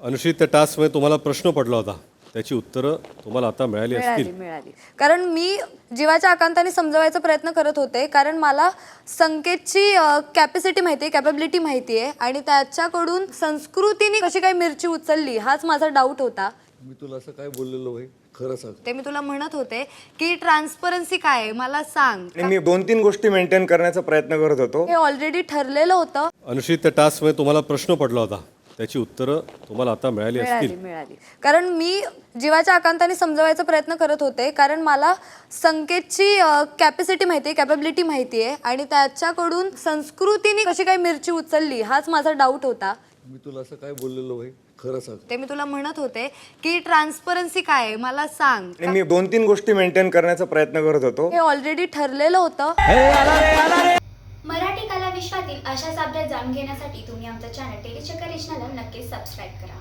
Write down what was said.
अनुश्री, त्या टास्कमध्ये तुम्हाला प्रश्न पडला होता, त्याची उत्तरं तुम्हाला आता मिळाली असतील. मिळाली. कारण मी जीवाच्या आकांताने समजवायचा प्रयत्न करत होते, कारण मला संकेतची कॅपॅसिटी माहिती आहे, कॅपेबिलिटी माहिती आहे आणि त्याच्याकडून संस्कृतीने कशी काय मिरची उचलली हाच माझा डाऊट होता. मी तुला असं काय बोललेलो भाई, खरं सांग. ते मी तुला म्हणत होते की ट्रान्सपरन्सी काय आहे मला सांग. मी 2-3 गोष्टी मेंटेन करण्याचा प्रयत्न करत होतो. हे ऑलरेडी ठरलेलं होतं. अनुश्री, त्या टास्कमध्ये तुम्हाला प्रश्न पडला होता, त्याची उत्तरं तुम्हाला आता मिळाली असतील. मिळाली. कारण मी जीवाच्या आकांताने समजवायचा प्रयत्न करत होते, कारण मला संकेतची कॅपॅसिटी माहिती आहे, कॅपेबिलिटी माहिती आहे आणि त्याच्याकडून संस्कृतीने कशी काय मिरची उचलली हाच माझा डाऊट होता. मी तुला असं काय बोललेलो भाई, खरं सांग. ते मी तुला म्हणत होते की ट्रान्सपरन्सी काय आहे मला सांग. मी 2-3 गोष्टी मेंटेन करण्याचा प्रयत्न करत होतो. हे ऑलरेडी ठरलेलं होतं. मराठी कला विश्वातील अशाच अपडेट जाणून घेण्यासाठी तुम्ही आमचं चॅनल टेलीचक्कर रिजनला नक्कीच सबस्क्राईब करा.